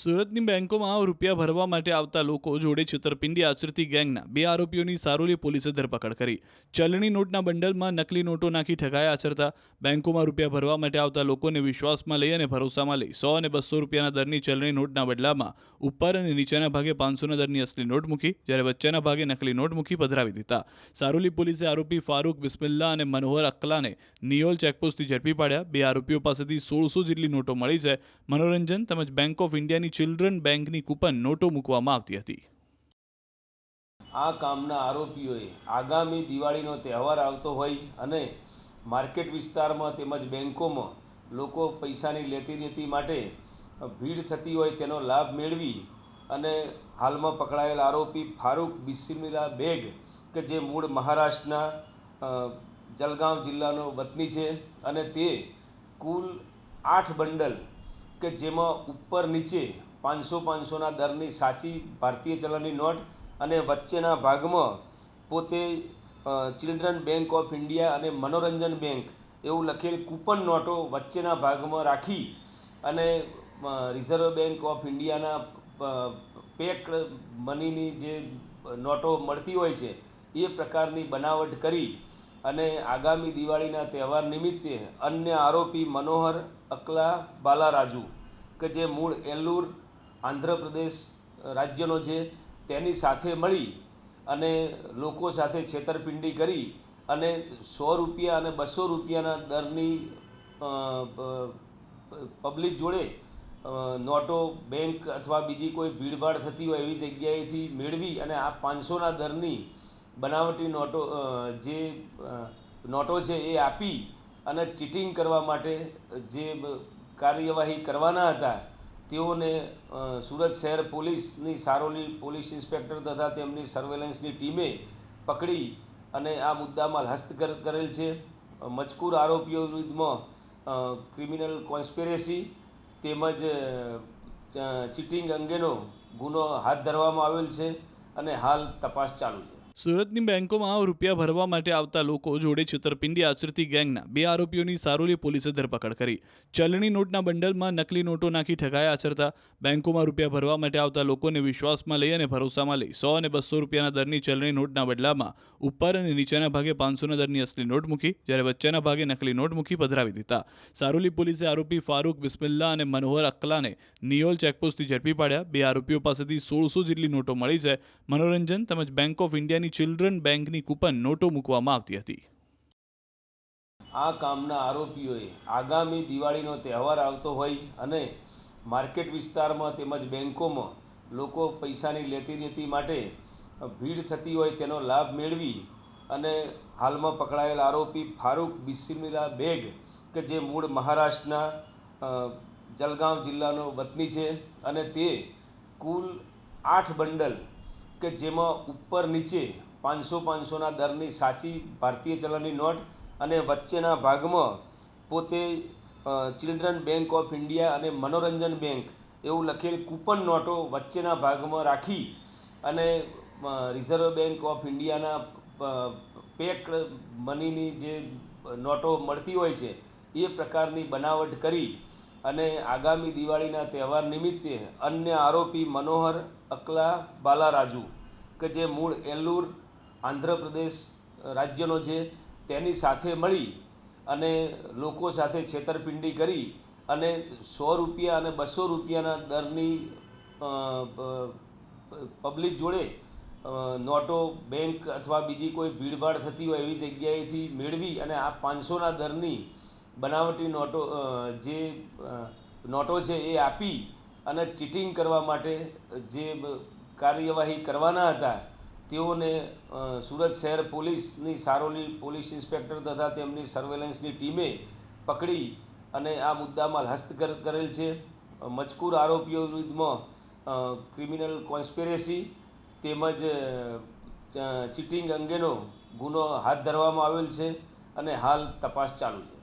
સુરતની બેંકોમાં રૂપિયા ભરવા માટે આવતા લોકો જોડે છેતરપિંડી આચરતી ગેંગના બે આરોપીઓની સારોલી પોલીસે ધરપકડ કરી। ચલણી નોટના બંડલમાં નકલી નોટો નાખી ઠગાઈ આચરતા બેંકોમાં રૂપિયા ભરવા માટે આવતા લોકોને વિશ્વાસમાં લઈ અને ભરોસામાં લઈ 100 અને 200 રૂપિયાના દરની ચલણી નોટના બદલામાં ઉપર અને નીચેના ભાગે 500ના દરની અસલી નોટ મૂકી, જ્યારે વચ્ચેના ભાગે નકલી નોટ મૂકી પધરાવી દીધા। સારોલી પોલીસે આરોપી ફારૂક બિસ્મિલ્લા અને મનોહર અકલાને નિયોલ ચેકપોસ્ટથી ઝડપી પાડ્યા। બે આરોપીઓ પાસેથી 1600 જેટલી નોટો મળી જાય મનોરંજન તેમજ બેંક ઓફ ઇન્ડિયાની ચિલ્ડ્રન બેંકની કૂપન નોટો મૂકવામાં આવતી હતી। આ કામના આરોપીઓએ આગામી દિવાળીનો તહેવાર આવતો હોય અને માર્કેટ વિસ્તારમાં તેમજ બેંકોમાં લોકો પૈસાની લેતી દેતી માટે ભીડ થતી હોય તેનો લાભ મેળવી અને હાલમાં પકડાયેલ આરોપી ફારૂક બિસ્મિલ્લા બેગ કે જે મૂળ મહારાષ્ટ્રના જલગાંવ જિલ્લાનો વતની છે અને તે કુલ 8 બંડલ કે જેમાં ઉપર નીચે 500-500ના દરની સાચી ભારતીય ચલણની નોટ અને વચ્ચેના ભાગમાં પોતે ચિલ્ડ્રન બેંક ઓફ ઇન્ડિયા અને મનોરંજન બેંક એવું લખેલ કૂપન નોટો વચ્ચેના ભાગમાં રાખી અને રિઝર્વ બેંક ઓફ ઇન્ડિયાના પેક મનીની જે નોટો મળતી હોય છે એ પ્રકારની બનાવટ કરી અને આગામી દિવાળીના તહેવાર નિમિત્તે અન્ય આરોપી મનોહર અકલા બાલારાજુ કે જે મૂળ એલુર આંધ્રપ્રદેશ રાજ્યનો છે તેની સાથે મળી અને લોકો સાથે છેતરપિંડી કરી અને 100 રૂપિયા અને 200 રૂપિયાના દરની પબ્લિક જોડે નોટો બેંક અથવા બીજી કોઈ ભીડભાડ થતી હોય એવી જગ્યાએથી મેળવી અને આ 500ના દરની બનાવટી નોટો છે એ આપી અને ચીટિંગ કરવા માટે જે કાર્યવાહી કરવાના હતા તેઓને સુરત શહેર પોલીસની સારોલી પોલીસ ઇન્સ્પેક્ટર તથા તેમની સર્વેલન્સની ટીમે પકડી અને આ મુદ્દામાલ હસ્તગત કરેલ છે। મજકૂર આરોપીઓ વિરુદ્ધમાં ક્રિમિનલ કોન્સ્પિરેસી તેમજ ચીટિંગ અંગેનો ગુનો હાથ ધરવામાં આવેલ છે અને હાલ તપાસ ચાલુ છે। સુરતની બેંકોમાં રૂપિયા ભરવા માટે આવતા લોકો જોડે છેતરપિંડી આચરતી ગેંગના બે આરોપીઓની સારોલી પોલીસે ધરપકડ કરી। ચલણી નોટના બંડલમાં નકલી નોટો નાખી ઠગાઈ આચરતા બેંકોમાં રૂપિયા ભરવા માટે આવતા લોકોને વિશ્વાસમાં લઈ અને ભરોસામાં લઈ 100 અને 200 રૂપિયાના દરની ચલણી નોટના બદલામાં ઉપર અને નીચેના ભાગે 500ના દરની અસલી નોટ મૂકી, જ્યારે વચ્ચેના ભાગે નકલી નોટ મૂકી પધરાવી દીધા। સારોલી પોલીસે આરોપી ફારૂક બિસ્મિલ્લા અને મનોહર અકલાને નિયોલ ચેકપોસ્ટથી ઝડપી પાડ્યા। બે આરોપીઓ પાસેથી 1600 જેટલી નોટો મળી જાય મનોરંજન તેમજ બેંક ઓફ ઇન્ડિયાની ચિલ્ડ્રન બેંકની કૂપન નોટો મૂકવામાં આવતી હતી। આ કામના આરોપીઓએ આગામી દિવાળીનો તહેવાર આવતો હોય અને માર્કેટ વિસ્તારમાં તેમજ બેંકોમાં લોકો પૈસાની લેતી દેતી માટે ભીડ થતી હોય તેનો લાભ મેળવી અને હાલમાં પકડાયેલ આરોપી ફારૂક બિસ્મિલ્લા બેગ કે જે મૂળ મહારાષ્ટ્રના જલગાંવ જિલ્લાનો વતની છે અને તે કુલ 8 બંડલ કે જેમાં ઉપર નીચે 500-500ના દરની સાચી ભારતીય ચલણની નોટ અને વચ્ચેના ભાગમાં પોતે ચિલ્ડ્રન બેંક ઓફ ઇન્ડિયા અને મનોરંજન બેંક એવું લખેલ કૂપન નોટો વચ્ચેના ભાગમાં રાખી અને રિઝર્વ બેંક ઓફ ઇન્ડિયાના પેક મનીની જે નોટો મળતી હોય છે એ પ્રકારની બનાવટ કરી અને આગામી દિવાળીના તહેવાર નિમિત્તે અન્ય આરોપી મનોહર અકલા બાલારાજુ કે જે મૂળ એલુર આંધ્રપ્રદેશ રાજ્યનો છે તેની સાથે મળી અને લોકો સાથે છેતરપિંડી કરી અને 100 રૂપિયા અને 200 રૂપિયાના દરની પબ્લિક જોડે નોટો બેંક અથવા બીજી કોઈ ભીડભાડ થતી હોય એવી જગ્યાએથી મેળવી અને આ 500ના દરની બનાવટી નોટો છે એ આપી અને ચીટિંગ કરવા માટે જે કાર્યવાહી કરવાના હતા તેઓને સુરત શહેર પોલીસની સારોલી પોલીસ ઇન્સ્પેક્ટર તથા તેમની સર્વેલન્સની ટીમે પકડી અને આ મુદ્દામાલ હસ્તગત કરેલ છે। મજકૂર આરોપીઓ વિરુદ્ધમાં ક્રિમિનલ કોન્સ્પિરેસી તેમજ ચીટિંગ અંગેનો ગુનો હાથ ધરવામાં આવેલ છે અને હાલ તપાસ ચાલુ છે।